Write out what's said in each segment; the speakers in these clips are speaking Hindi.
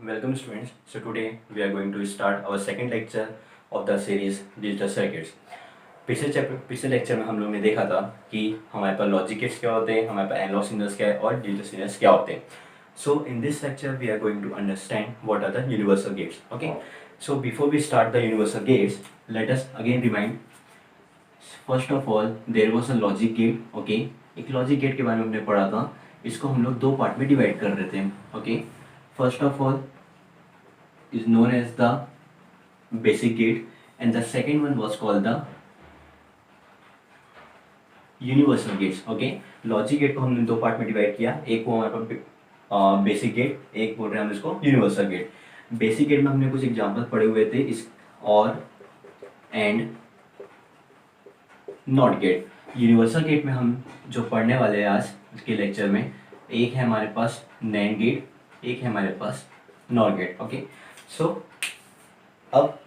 Welcome students. So today we are going to start our second lecture of the series digital circuits. पिछले लेक्चर में हम लोग ने देखा था कि हमारे पास लॉजिक गेट्स क्या होते हैं, हमारे पास एनालॉग सिग्नल्स क्या है और डिजिटल सिग्नल्स क्या होते हैं. So in this lecture we are going to understand what are the universal gates. Okay. So before we start the universal gates, let us again remind. First of all there was a logic gate. Okay. एक लॉजिक गेट के बारे में हमने पढ़ा था. इसको हम लोग दो पार्ट में डिवाइड कर रहे थे. Okay. First of all is known as the basic gate and the second one was called the universal gates. Okay. Logic gate को हमने दो पार्ट में डिवाइड किया. एक को हमारे पास बेसिक गेट, एक बोल रहे हैं हम इसको यूनिवर्सल गेट. बेसिक गेट में हमने कुछ एग्जांपल पढ़े हुए थे, इस और and not gate. Universal gate में हम जो पढ़ने वाले हैं आज के लेक्चर में, एक है हमारे पास नैंड गेट, एक है हमारे पास नॉट गेट. ओके. सो अब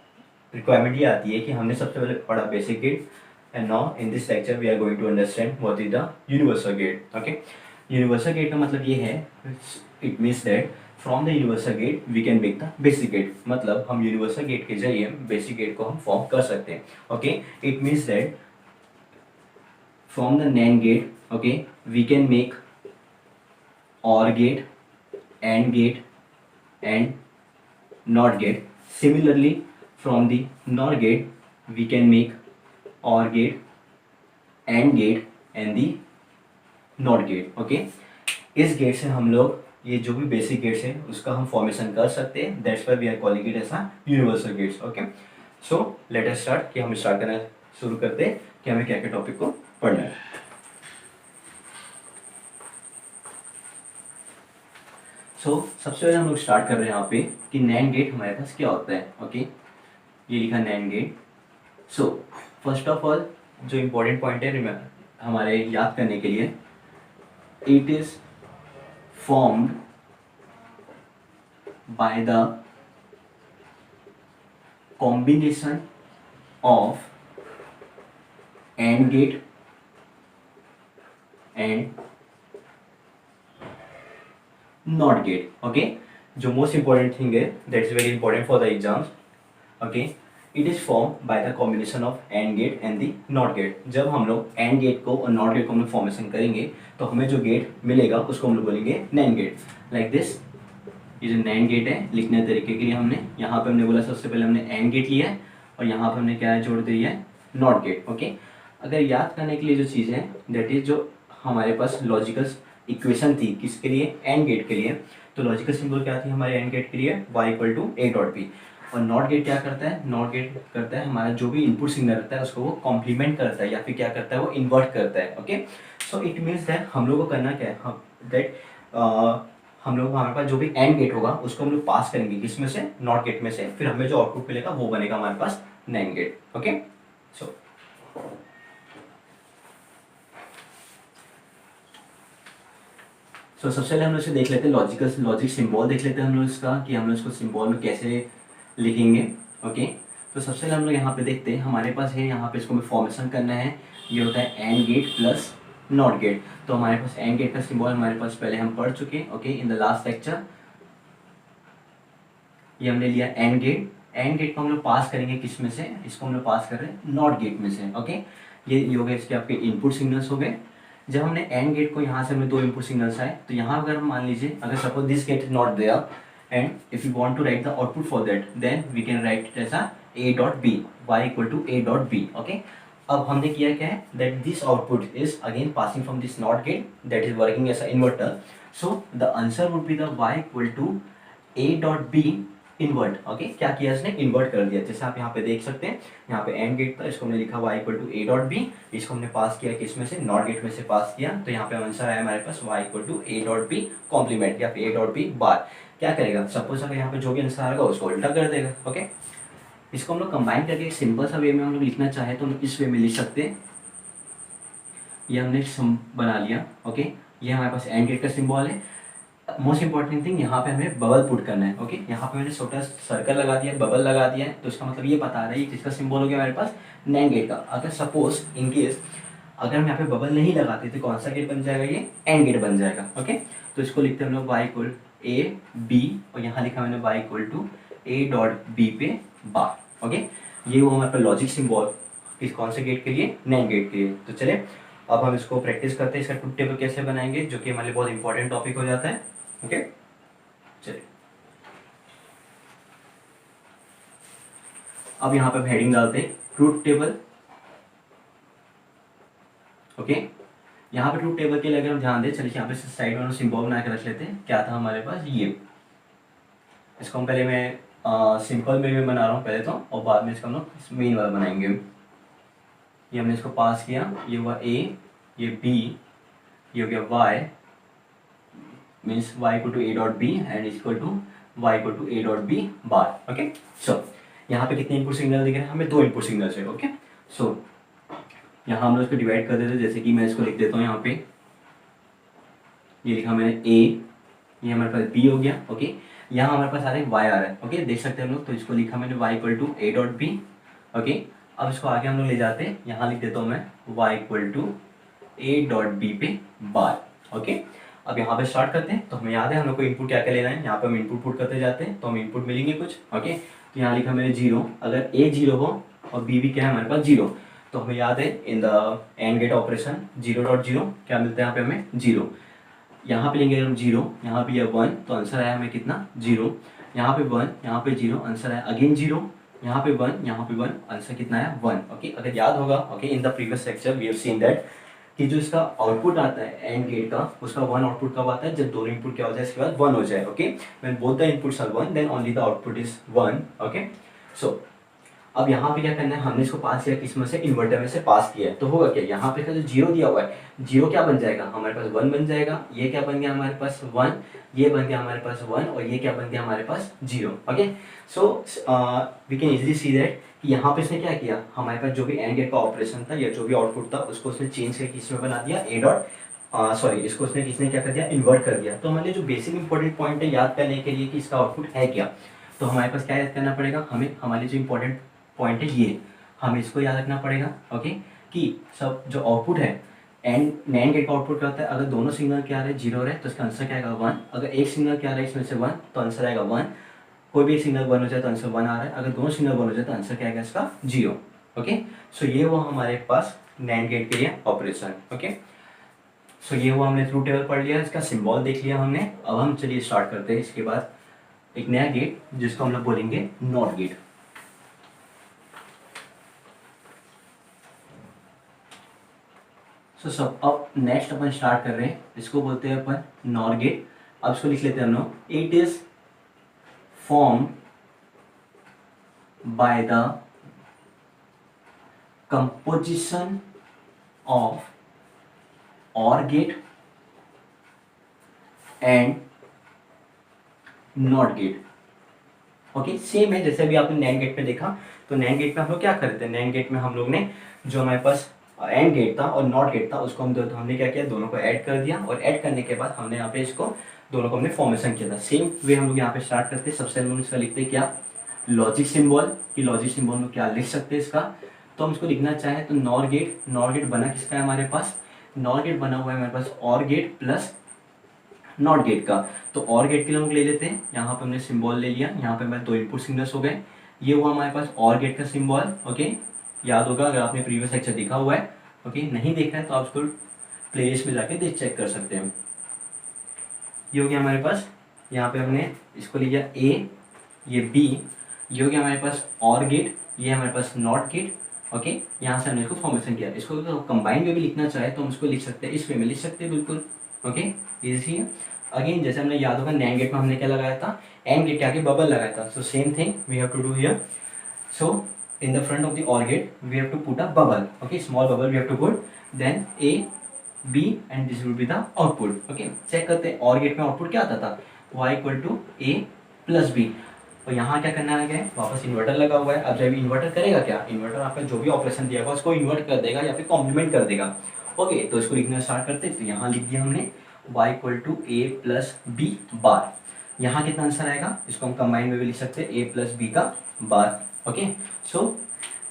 रिक्वायरमेंट ये आती है कि हमने सबसे पहले पढ़ा basic gate and now in this lecture we are going to understand what is the universal gate. Okay. Universal gate का मतलब ये है, it means that from the universal gate we can make the basic gate. मतलब हम universal gate के जरिए basic gate को हम form कर सकते हैं. Okay. It means that from the NAND gate, okay, we can make OR gate, AND gate and NOT gate. Similarly from the NOT gate we can make OR gate, AND gate and the NOT gate. Okay. इस गेट से हम लोग ये जो भी बेसिक गेट्स है उसका हम फॉर्मेशन कर सकते हैं. That's why we are calling it as a universal gates. Okay. So let us start कि हम स्टार्ट करना शुरू करते हैं कि हमें क्या क्या टॉपिक को पढ़ना है. सो सबसे पहले हम लोग स्टार्ट कर रहे हैं यहाँ पे कि नैंड गेट हमारे पास क्या होता है. ओके. ये लिखा NAND gate. So first of all जो इम्पोर्टेंट पॉइंट है हमारे याद करने के लिए, it is formed by the combination of AND gate and not gate. Okay. जो मोस्ट इंपॉर्टेंट थिंग है, that's very important for the exams. Okay. It is form by the combination of AND gate and the NOT gate. जब हम लोग एंड गेट को और नॉट गेट को हम लोग फॉर्मेशन करेंगे तो हमें जो गेट मिलेगा उसको हम लोग बोलेंगे नैंड गेट. Like this. ये जो नैंड गेट है, लिखने तरीके के लिए हमने यहाँ पे हमने बोला सबसे पहले हमने एंड गेट लिया है और यहाँ पे हमने क्या है जोड़ दिया है नॉट गेट. ओके. अगर याद करने के लिए जो चीज़ है दैट इज जो हमारे पास लॉजिकल इक्वेशन थी किसके लिए, एंड गेट के लिए, तो लॉजिकल सिंबल क्या थी हमारे एंड गेट के लिए, y equal to a dot b. और नॉट गेट क्या करता है, नॉट गेट करता है हमारा जो भी इनपुट सिग्नल रहता है उसको वो कॉम्प्लीमेंट करता है या फिर क्या करता है वो इन्वर्ट करता है. Okay. So it means that हम लोग को करना क्या है, हम लोग हमारे पास जो भी एंड गेट होगा उसको हम लोग पास करेंगे किसमें से, नॉट गेट में से, फिर हमें जो आउटपुट मिलेगा वो बनेगा हमारे पास नैंड गेट. ओके. सो सबसे पहले हम लोग इसे देख लेते हैं, लॉजिक सिंबल देख लेते हैं हम लोग इसका कि हम लोग इसको सिंबल में कैसे लिखेंगे. ओके. तो सबसे पहले हम लोग यहाँ पे देखते हैं, हमारे पास है यहाँ पे इसको हमें फॉर्मेशन करना है. ये होता है and gate plus not gate. तो हमारे पास एंड गेट का सिंबल हमारे पास पहले हम पढ़ चुके हैं. Okay. In the last lecture ये हमने लिया एंड गेट. एंड गेट को हम लोग पास करेंगे किस में से, इसको हम लोग पास कर रहे हैं नॉट गेट में से. ओके. ये हो गए इसके आपके इनपुट सिग्नल्स हो गए. जब हमने एंड गेट को यहाँ से हमें दो इनपुट सिग्नल्स आए तो यहाँ अगर हम मान लीजिए अगर suppose this gate is not there and if you want to write the output for that then we can write it as a dot b, y equal to a dot b. Okay. अब हमने किया क्या है that this output is again passing from this NOT gate that is working as an inverter. So the answer would be the y equal to a dot b invert. Okay. क्या किया इसने, इन्वर्ट कर दिया. जैसे आप यहाँ पे देख सकते हैं, यहाँ पे एंड गेट था, इसको हमने लिखा y equal to a dot b, इसको हमने पास किया किसमें से, नॉट गेट में से पास किया. तो यहाँ पे आंसर आया हमारे पास y equal to a dot b complement या फिर a डॉट b बार. क्या करेगा, सपोज अगर यहाँ पे जो भी आंसर आएगा उसको उल्टा कर देगा. ओके. इसको हम लोग कंबाइन करके एक सिंपल सा वे में हम लोग लिखना चाहे तो हम इस वे में लिख सकते हैं. ये हमने बना लिया. ओके. ये हमारे पास एंड गेट का सिंबल है. मोस्ट इंपॉर्टेंट थिंग यहाँ पे हमें बबल पुट करना है. ओके. यहाँ पे मैंने छोटा सर्कल लगा दिया, बबल लगा दिया है, तो इसका मतलब ये बता रहा है किसका सिंबल हो गया हमारे पास, नैंड गेट का. अगर सपोज इन केस अगर हम यहाँ पे बबल नहीं लगाते तो कौन सा गेट बन जाएगा, ये एंड गेट बन जाएगा. ओके. तो इसको लिखते हैं हम लोग y इक्वल ए बी और यहाँ लिखा मैंने y equal to A dot B पे बार। ओके, ये वो हमारे पास लॉजिक सिंबल किस कौन से गेट के लिए, नैंड गेट के लिए। तो चले अब हम इसको प्रैक्टिस करते हैं, इसका ट्रुथ टेबल कैसे बनाएंगे, जो कि हमारे लिए बहुत इंपॉर्टेंट टॉपिक हो जाता है। ओके चलिए, अब यहाँ पे हेडिंग डालते हैं ट्रुथ टेबल। ओके, यहाँ पे ट्रुथ टेबल के लिए अगर हम ध्यान दें, चलिए यहाँ पे साइड में हम सिंबल बना के रख लेते हैं। क्या था हमारे पास, ये इसको हम पहले मैं सिंपल में बना रहा हूँ पहले तो, और बाद में इसका हम लोग मेन वाला बनाएंगे। ये हमने इसको पास किया, ये हुआ ए, ये बी, ये हो गया Y, means Y equal to A dot B and equal to Y equal to A dot B bar. Okay, so यहाँ पे कितने इनपुट सिग्नल दिख रहे हैं, हमें 2 इनपुट सिग्नल्स है। ओके, सो यहाँ हम लोग इसको डिवाइड कर देते हैं, जैसे कि मैं इसको लिख देता हूँ यहाँ पे, ये लिखा मैंने ए, ये हमारे पास बी हो गया। ओके, यहाँ हमारे पास आ रहा है वाई आ रहा है। ओके, देख सकते हैं हम लोग, तो इसको लिखा मैंने Y equal to A dot B. Okay, अब इसको आगे हम लोग ले जाते हैं, यहाँ लिख देता हूँ मैं Y equal to A dot B पे बार। ओके, अब यहाँ पे स्टार्ट करते हैं। तो हमें याद है हम लोग को इनपुट क्या क्या लेना है, यहाँ पे हम इनपुट पुट करते जाते हैं तो हम इनपुट मिलेंगे कुछ। ओके, तो यहाँ लिखा मैंने 0, अगर ए 0 हो और बी भी क्या है हमारे पास 0, तो हमें याद है in the AND gate operation 0.0 क्या मिलता है यहाँ पे हमें 0। यहाँ पे लेंगे हम 0, यहाँ पे यह 1, तो आंसर आया हमें कितना 0। यहाँ पे 1, यहाँ पे 0, आंसर आया अगेन 0। यहाँ पे 1, यहाँ पे 1, आंसर कितना आया 1। ओके, अगर याद होगा, okay, in the previous lecture we have seen that कि जो इसका आउटपुट आता है एंड गेट का, उसका 1 आउटपुट कब आता है, जब दोनों इनपुट क्या हो जाए इसके बाद 1 हो जाए। Okay, when both the inputs are 1 then only the output is 1। Okay, so अब यहाँ पे क्या करना है, हमने इसको पास किया किसमें से, इन्वर्टर में से पास किया है। तो होगा क्या, यहाँ पे का जो 0 दिया हुआ है, 0 क्या बन जाएगा हमारे पास 1 बन जाएगा, ये क्या बन गया हमारे पास 1, ये बन गया हमारे पास 1, और ये क्या बन गया हमारे पास 0। Okay, so we can easily see that कि यहाँ पे इसने क्या किया, हमारे पास जो भी एंड गेट का ऑपरेशन था या जो भी आउटपुट था उसको उसने चेंज करके इसमें बना दिया ए डॉट सॉरी, इसको उसने किसने क्या कर दिया, इन्वर्ट कर दिया। तो हमारे जो बेसिक इंपॉर्टेंट पॉइंट है याद करने के लिए कि इसका आउटपुट है क्या, तो हमारे पास क्या याद करना पड़ेगा, हमें हमारे जो इंपॉर्टेंट पॉइंट है ये हमें इसको याद रखना पड़ेगा। ओके, कि सब जो आउटपुट है एंड नैंड गेट का आउटपुट क्या होता है, अगर दोनों सिग्नल क्या आ रहे हैं 0 रहे तो इसका आंसर क्या आएगा 1, अगर एक सिग्नल क्या आ रहा है इसमें से 1 तो आंसर आएगा 1, कोई भी एक सिग्नल 1 हो जाए तो आंसर 1 आ रहा है, अगर दोनों सिग्नल 1 हो जाए तो आंसर क्या आएगा इसका 0। ओके, सो ये हुआ हमारे पास नैंड गेट के लिए ऑपरेशन। ओके, सो ये हुआ, हमने ट्रुथ टेबल पढ़ लिया, इसका सिंबल देख लिया हमने। अब हम चलिए स्टार्ट करते हैं इसके बाद एक नया गेट जिसको हम लोग बोलेंगे नॉट गेट। तो सब अब नेक्स्ट अपन स्टार्ट कर रहे हैं, इसको बोलते हैं अपन नॉर गेट। अब इसको लिख लेते हैं हम लोग, it is form by the composition of or gate and not gate. Okay, same है जैसे अभी आपने नैंड गेट में देखा, तो नैंड गेट में हम लोग क्या करते हैं, नैंड गेट में हम लोग ने जो हमारे पास एंड गेट था और नॉट गेट था उसको हमने क्या किया, दोनों को ऐड कर दिया, और ऐड करने के बाद हमने यहाँ पे इसको दोनों को हमने फॉर्मेशन किया था। सेम वे हम लोग यहाँ पे स्टार्ट करते हैं, सबसे पहले इसका लिखते हैं क्या, लॉजिक सिंबल, कि लॉजिक सिंबल में क्या लिख सकते हैं इसका, तो हम इसको लिखना चाहें तो नॉर गेट बना किसका है हमारे पास, नॉर गेट बना हुआ है हमारे पास और गेट प्लस नॉट गेट का। तो और गेट के लिए हम ले लेते हैं, यहाँ पे हमने सिंबल ले लिया, यहाँ पे हमारे 2 इनपुट सिग्नल्स हो गए, ये हुआ हमारे पास और गेट का सिंबल। ओके, याद होगा अगर आपने प्रीवियस लेक्चर देखा हुआ है। ओके, नहीं देखा है तो आप उसको प्लेलिस्ट में जाके चेक कर सकते हैं। ये हो गया हमारे पास, यहाँ पे हमने इसको लिया ए, ये बी, ये हो गया हमारे पास और गेट, ये हमारे पास नॉट गेट। ओके, यहाँ से हमने इसको फॉर्मेशन किया। इसको तो कंबाइन में भी लिखना चाहे तो हम इसको लिख सकते हैं, इस वे में लिख सकते हैं बिल्कुल। ओके, इजी है। अगेन जैसे हमने याद होगा नैंड गेट में हमने क्या लगाया था, एंड गेट के आगे बबल लगाया था, so same thing we have to do here. So in the front of the OR gate we have to put a bubble, okay, small bubble we have to put, then A B and this will be the output. Okay, check करते हैं OR gate में आउटपुट क्या आता था, y equal to A plus B, और यहाँ क्या करना है, वापस इन्वर्टर लगा हुआ है। अब जब इन्वर्टर करेगा क्या, इन्वर्टर आपका जो भी ऑपरेशन दिया होगा उसको इन्वर्ट कर देगा या फिर कॉम्प्लीमेंट कर देगा। ओके, तो इसको लिखना स्टार्ट करते हैं, तो यहाँ लिख दिया हमने y equal to A plus B bar. यहाँ कितना आंसर आएगा, इसको हम कंबाइन में भी लिख सकते हैं A प्लस बी का bar. Okay, so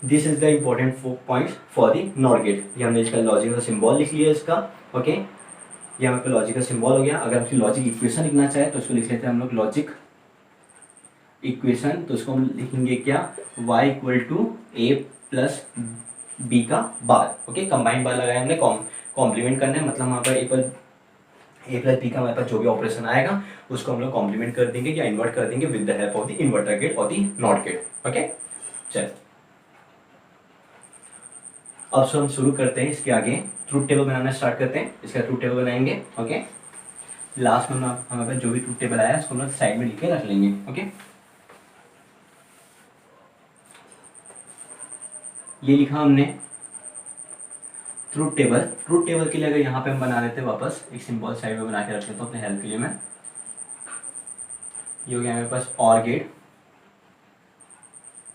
this is the important point for the not gate. ये हमने इसका लॉजिक का सिंबल लिख लिया इसका। ओके, ये हमारे लॉजिकल सिंबल हो गया। अगर आपकी लॉजिक इक्वेशन लिखना चाहे तो उसको लिख लेते हैं हम लोग लॉजिक इक्वेशन। तो उसको हम लिखेंगे क्या, y equal to A plus B का बार। ओके, कंबाइंड बार लगाया हमने, कॉम्प्लीमेंट करना है, मतलब वहाँ पर ए प्लस बी का हमारे पास जो भी ऑपरेशन आएगा उसको हम लोग कॉम्प्लीमेंट कर देंगे या इन्वर्ट कर देंगे with the help of the inverter gate और द नॉट गेट। ओके, चल अब हम शुरू करते हैं इसके आगे ट्रूथ टेबल बनाना स्टार्ट करते हैं। इसका ट्रूथ टेबल बनाएंगे। ओके, लास्ट में हमारे पास जो भी ट्रूथ टेबल आया उसको हम लोग साइड में लिख के रख लेंगे। ओके, ये लिखा हमने ट्रूथ टेबल। ट्रूथ टेबल के लिए अगर यहाँ पे हम बना लेते हैं वापस एक सिंबल साइड में बना के रख लेता हूँ अपने हेल्प के लिए मैं। ये हो गया मेरे पास और गेट।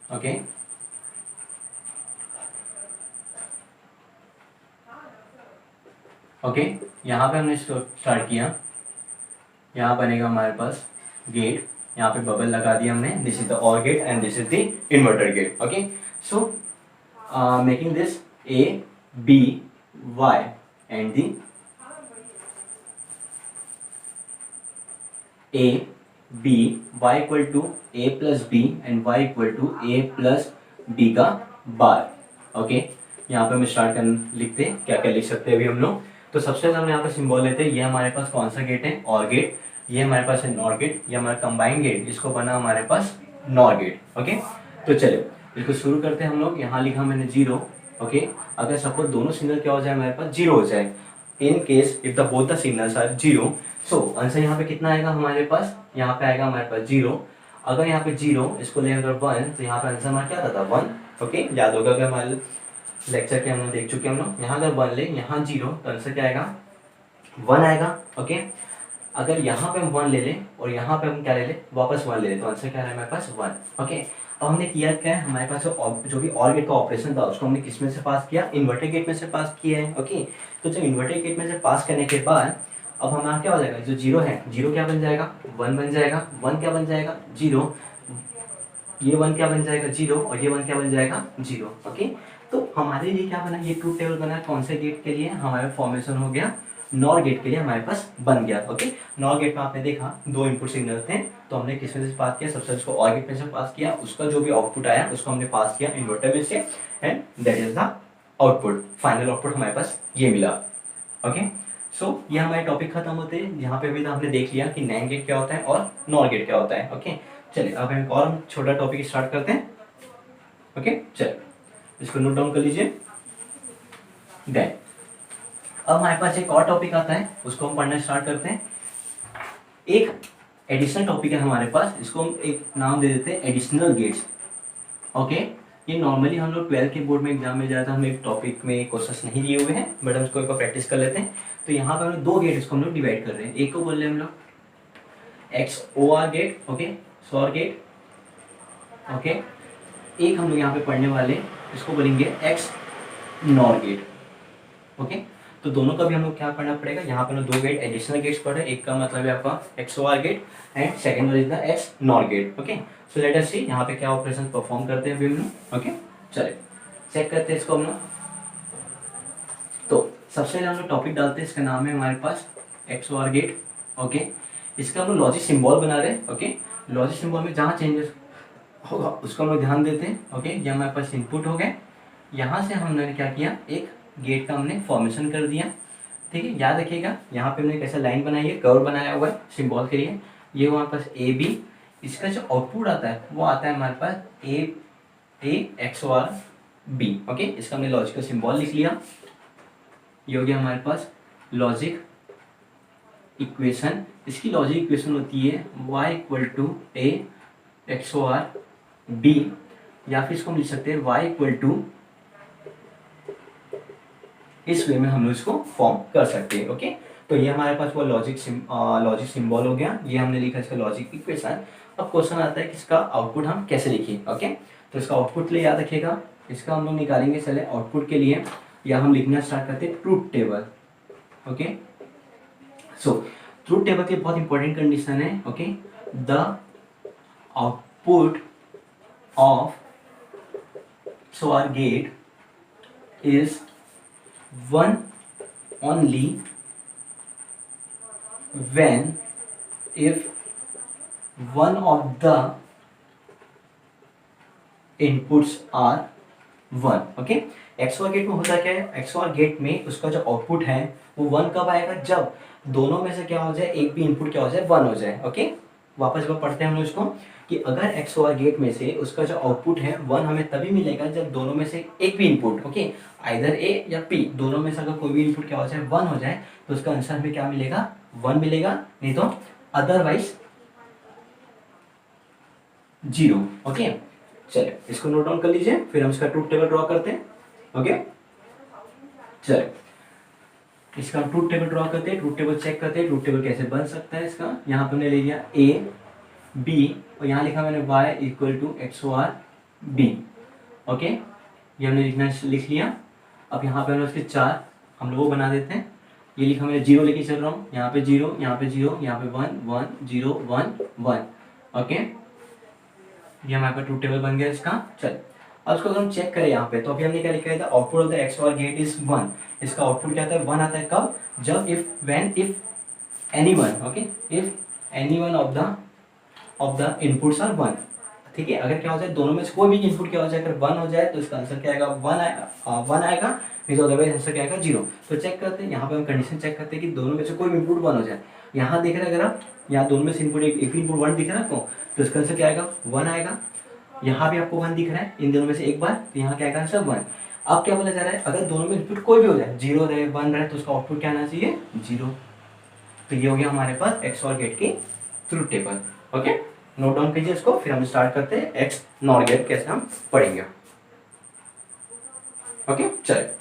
ओके, ओके, यहाँ पे हमने स्टार्ट किया, यहाँ बनेगा हमारे पास गेट, यहाँ पे बबल लगा दिया हमने, this is the OR gate and this is the inverter gate. Okay, so making this A B Y and the A B Y equal to A plus B and Y equal to A plus B का बार। ओके, यहाँ पे हम स्टार्ट कर लिखते हैं, क्या क्या लिख सकते हैं अभी हम लोग। तो सबसे पहले हम यहाँ पे सिंबल लेते हैं, ये हमारे पास कौन सा गेट है, और गेट। ये हमारे पास है नॉर गेट, ये हमारा कंबाइंड गेट, इसको बना हमारे पास नॉर गेट। ओके, तो चलो इसको शुरू करते हैं हम लोग। यहाँ लिखा मैंने 0। ओके, अगर सपोज दोनों सिग्नल क्या हो जाए हमारे पास 0 हो जाए, in case if the both the signals are 0, so answer यहाँ पे कितना आएगा हमारे पास, यहाँ पे आएगा हमारे पास 0। अगर यहाँ पे 0 इसको ले अगर 1 तो यहाँ पे आंसर हमारा क्या आता था 1। ओके, याद होगा अगर हमारे लेक्चर के हम लोग देख चुके हैं हम लोग। यहाँ अगर 1 ले, यहाँ 0 तो आंसर क्या आएगा 1 आएगा। ओके, अगर यहाँ पे हम 1 ले लें और यहाँ पे हम क्या ले लें वापस 1 ले लें तो आंसर क्या है हमारे पास 1। ओके, अब हमने किया क्या है, हमारे पास जो भी और गेट का ऑपरेशन था उसको हमने किस में से पास किया, इन्वर्टर गेट में से पास किया है। ओके, तो जब इन्वर्टर गेट में से पास करने के बाद अब हमारा क्या हो जाएगा, जो 0 है 0 क्या बन जाएगा 1 बन जाएगा, 1 क्या बन जाएगा 0, ये 1 क्या बन जाएगा 0 और ये 1 क्या बन जाएगा 0। ओके, तो हमारे लिए क्या बना, ये ट्रूथ टेबल बना कौन से गेट के लिए, हमारा फॉर्मेशन हो गया नॉर गेट के लिए हमारे पास बन गया। ओके, नॉर गेट में आपने देखा 2 इनपुट सिग्नल थे, तो हमने किस में से पास किया, सबसे उसको और गेट में से पास किया, उसका जो भी आउटपुट आया उसको हमने पास किया इन्वर्टर में से, and that is the output. Final output हमारे पास ये मिला। ओके, सो ये हमारे टॉपिक खत्म होते हैं। यहाँ पे भी तो हमने देख लिया कि नैंड गेट क्या होता है और नॉर गेट क्या होता है। ओके, चलिए अब हम और छोटा टॉपिक स्टार्ट करते हैं। ओके, चलिए इसको नोट डाउन कर लीजिए। देन अब हमारे पास एक और टॉपिक आता है, उसको हम पढ़ना स्टार्ट करते हैं। एक एडिशनल टॉपिक है हमारे पास, इसको हम एक नाम दे देते हैं एडिशनल गेट्स। ओके, ये नॉर्मली हम लोग 12th के बोर्ड में एग्जाम में ज़्यादा हम एक टॉपिक में क्वेश्चन नहीं दिए हुए हैं, बट हम इसको एक बार प्रैक्टिस कर लेते हैं। तो यहाँ पर हम लोग 2 गेट इसको हम लोग डिवाइड कर रहे हैं। एक को बोल रहे हैं हम लोग XOR gate, okay, XOR gate. Okay, एक हम लोग यहाँ पे पढ़ने वाले इसको बोलेंगे XNOR गेट। ओके, तो दोनों का भी हम लोग क्या पढ़ना पड़ेगा, यहाँ पे 2 गेट एडिशनल गेट्स पढ़े, एक का मतलब है आपका XOR gate and second one is the XNOR gate. Okay, so let us see यहाँ पे क्या ऑपरेशन परफॉर्म करते हैं अभी हम लोग। ओके, चलिए चेक करते हैं इसको हम लोग। तो सबसे पहले हम लोग टॉपिक डालते हैं, इसका नाम है हमारे पास XOR गेट। ओके, इसका हम लोग लॉजिक सिंबल बना रहे हैं। ओके, लॉजिक सिंबल में जहाँ चेंजेस होगा उसको हम लोग ध्यान देते हैं। ओके, ये हमारे पास इनपुट हो गए, यहाँ से हमने क्या किया, एक गेट का हमने फॉर्मेशन कर दिया। ठीक है, याद रखिएगा यहाँ पे हमने कैसा लाइन बनाई है, कर्व बनाया हुआ है सिंबल के लिए। ये हमारे पास ए बी, इसका जो आउटपुट आता है वो आता है हमारे पास ए XOR बी। ओके, इसका हमने लॉजिकल सिंबल लिख लिया। ये हो गया हमारे पास लॉजिक इक्वेशन। इसकी लॉजिक इक्वेशन होती है y equal to A XOR b, या फिर इसको हम लिख सकते हैं y इक्वल टू, इस वे में हम लोग इसको फॉर्म कर सकते हैं। ओके, तो ये हमारे पास वो लॉजिक सिंबल हो गया, ये हमने लिखा इसका लॉजिक इक्वेशन। अब क्वेश्चन आता है कि इसका आउटपुट हम कैसे लिखें। ओके, तो इसका आउटपुट लिए याद रखिएगा, इसका हम लोग निकालेंगे। चले आउटपुट के लिए या हम लिखना स्टार्ट करते हैं truth table. Okay, so truth table की बहुत इंपॉर्टेंट कंडीशन है। Okay, the output of XOR gate is 1 only when if one of the inputs are one. Okay, XOR gate में होता क्या है, एक्सओआर गेट में उसका जो आउटपुट है वो वन कब आएगा, जब दोनों में से क्या हो जाए, एक भी इनपुट क्या हो जाए, वन हो जाए. ओके, वापस एक बार पढ़ते हैं हम लोग इसको कि अगर एक्सओआर गेट में से उसका जो आउटपुट है वन हमें तभी मिलेगा जब दोनों में से एक भी इनपुट, ओके, आइदर ए या पी, दोनों में से अगर कोई भी इनपुट क्या हो जाए, वन हो जाए, तो उसका आंसर हमें क्या मिलेगा, वन मिलेगा, नहीं तो अदरवाइज जीरो. ओके, चलिए इसको नोट डाउन कर लीजिए, फिर हम इसका ट्रूथ टेबल ड्रॉ करते हैं. ओके, चलिए इसका ट्रूथ टेबल ड्रॉ करते हैं, ट्रूथ टेबल चेक करते हैं, ट्रूथ टेबल कैसे बन सकता है इसका. यहाँ पे हमने ले लिया ए बी और यहाँ लिखा मैंने y equal to XOR b. Okay, ये हमने लिख लिया. अब यहाँ पे हमने उसके चार हम लोग बना देते हैं. ये लिखा मैंने जीरो लेके चल रहा हूँ, यहाँ पे जीरो, यहाँ पे जीरो, यहाँ पे one, one zero one one. Okay, ये हमारे पास ट्रूथ टेबल बन गया इसका. चल अब इसको अगर हम चेक करें यहाँ पे, तो अभी हमने क्या लिखा था, output of the XOR gate is one. इसका आउटपुट क्या आता है, वन आता है कब, जब if any one, okay, if any one of the inputs are one. ठीक है, अगर क्या हो जाए दोनों में से कोई भी इनपुट क्या हो जाए, अगर वन हो जाए तो इसका आंसर क्या आएगा, वन आएगा, नहीं तो अदरवाइज आंसर क्या आएगा, जीरो. तो चेक करते हैं, यहाँ पे हम कंडीशन चेक करते हैं कि दोनों में से कोई भी इनपुट वन हो जाए. यहाँ देख रहे हैं अगर आप, यहाँ दोनों में से इनपुट एक इनपुट वन दिख रहा है आपको, तो इसका आंसर क्या आएगा, वन आएगा. यहाँ भी आपको वन दिख रहा है, इन दोनों में से एक बार, तो यहाँ क्या आएगा आंसर वन. अब क्या बोला जा रहा है, अगर दोनों में इनपुट कोई भी हो जाए, जीरो रहे, वन रहे, तो उसका आउटपुट क्या आना चाहिए, जीरो. तो ये हो गया हमारे पास XOR गेट की truth table. Okay, note down कीजिए इसको, फिर हम स्टार्ट करते हैं एक्स नॉर गेट कैसे हम पढ़ेंगे. ओके, चलिए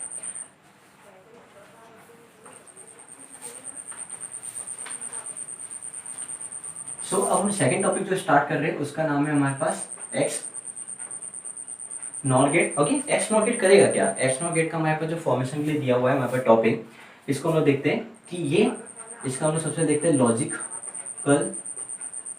अब हम सेकंड टॉपिक जो स्टार्ट कर रहे हैं उसका नाम है हमारे पास X nor gate. Okay, X nor gate करेगा क्या, एक्स नॉर गेट का हमारे पास जो फॉर्मेशन के लिए दिया हुआ है हमारे पास टॉपिक, इसको हम लोग देखते हैं कि ये, इसका हम लोग सबसे देखते हैं लॉजिकल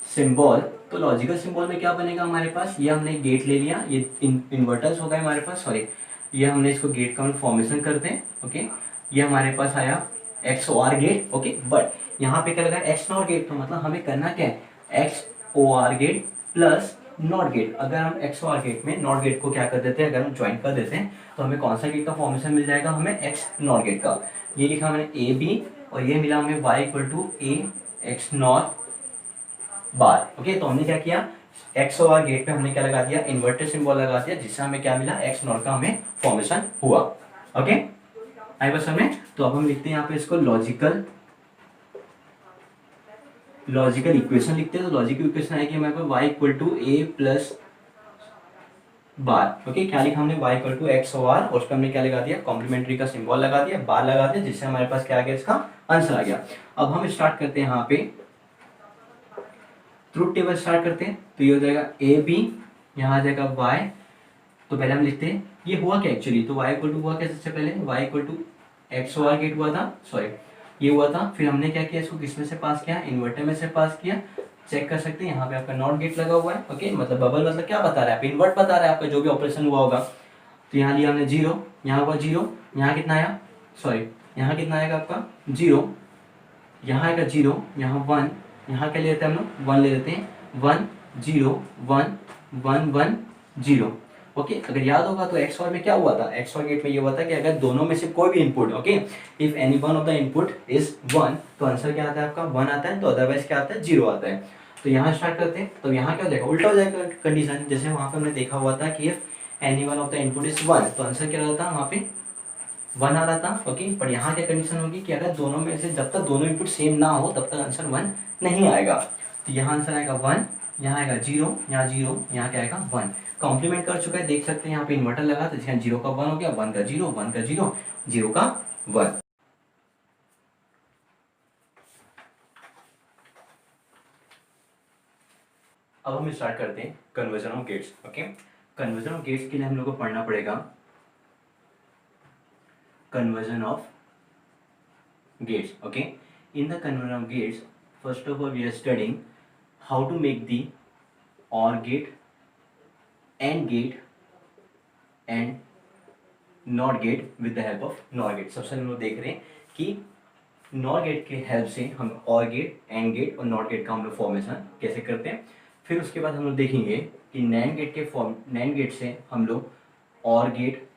सिंबल. तो लॉजिकल सिंबल में क्या बनेगा हमारे पास, ये हमने गेट ले लिया, ये इन्वर्टर्स हो गए हमारे पास, सॉरी, ये हमने इसको गेट का हम फॉर्मेशन करते हैं. ओके, ये हमारे पास आया XOR गेट. ओके, बट यहाँ पे क्या लगा एक्स नॉट गेट, तो मतलब हमें करना क्या है, XOR gate plus not gate. अगर हम XOR गेट में नॉट गेट को क्या कर देते हैं, अगर हम ज्वाइन कर देते हैं, तो हमें कौन सा गेट का फॉर्मेशन मिल जाएगा, हमें एक्स नॉट गेट का. ये लिखा मैंने ए बी और ये मिला हमें y equal to A X NOT bar. Okay, तो हमने क्या किया, XOR गेट पे हमने क्या लगा दिया, इन्वर्टर सिंबल लगा दिया, जिससे हमें क्या मिला, एक्स नॉट का हमें फॉर्मेशन हुआ. ओके, आई बस हमें, तो अब हम लिखते हैं यहाँ पे इसको लॉजिकल इक्वेशन लिखते हैं. तो लॉजिकल इक्वेशन आएगी हमारे पास y equal to A plus bar. Okay, क्या लिखा हमने, y इक्वल टू XOR और उस पर हमने क्या लगा दिया, कॉम्प्लीमेंट्री का सिंबल लगा दिया, बार लगा दिया, जिससे हमारे पास क्या आ गया, इसका आंसर आ गया. अब हम स्टार्ट करते हैं यहाँ पे ट्रूथ टेबल स्टार्ट करते हैं. तो ये हो जाएगा ए बी, यहाँ आ जाएगा y. तो पहले हम लिखते हैं ये हुआ क्या एक्चुअली, तो y इक्वल टू हुआ क्या, सबसे पहले y equal to XOR gate हुआ था, सॉरी ये हुआ था, फिर हमने क्या किया, इसको किसमें से पास किया, इन्वर्टर में से पास किया. चेक कर सकते हैं यहाँ पे आपका नॉट गेट लगा हुआ है. ओके, मतलब बबल मतलब क्या बता रहा है, इन्वर्ट बता रहा है आपका जो भी ऑपरेशन हुआ होगा. तो यहाँ लिया हमने जीरो, यहाँ हुआ जीरो, यहाँ कितना आया, सॉरी यहाँ कितना आएगा आपका जीरो, यहाँ आएगा जीरो, यहाँ वन, यहाँ क्या ले लेते हैं हम लोग, वन ले लेते हैं, one zero one one one zero. Okay, अगर याद होगा तो XOR में क्या हुआ था, XOR गेट में ये हुआ था कि अगर दोनों में से कोई भी input, okay, if any one of the input is one, तो आंसर क्या आता है आपका, वन आता है, तो अदरवाइज क्या आता है, जीरो आता है. तो यहाँ स्टार्ट करते हैं, तो यहाँ क्या हो जाएगा, उल्टा हो जाएगा कंडीशन. जैसे वहाँ पे हमने देखा हुआ था कि if any one of the input is one, तो आंसर क्या रहता है, वहाँ पे वन आ रहा था. ओके, पर यहाँ क्या कंडीशन होगी कि अगर दोनों में से जब तक दोनों इनपुट सेम ना हो तब तक आंसर वन नहीं आएगा. तो यहाँ आंसर आएगा वन, यहाँ आएगा जीरो, यहाँ क्या आएगा वन. कॉम्प्लीमेंट कर चुका है, देख सकते हैं यहाँ पे इन्वर्टर लगा, तो यहाँ जीरो का वन हो गया, वन का जीरो, वन का जीरो, जीरो का वन. अब हम स्टार्ट करते हैं conversion of gates. Okay, conversion of gates के लिए हम लोग को पढ़ना पड़ेगा conversion of gates. Okay, in the conversion of gates, first of all we are studying how to make the OR gate, AND gate and NOT gate with the help of NOR gate. सबसे हम लोग देख रहे हैं कि नॉर गेट के हेल्प से हम और गेट, एंड गेट और नॉट गेट का हम लोग फॉर्मेशन कैसे करते हैं। फिर उसके बाद हम लोग देखेंगे कि नैंड गेट से हम लोग और गेट,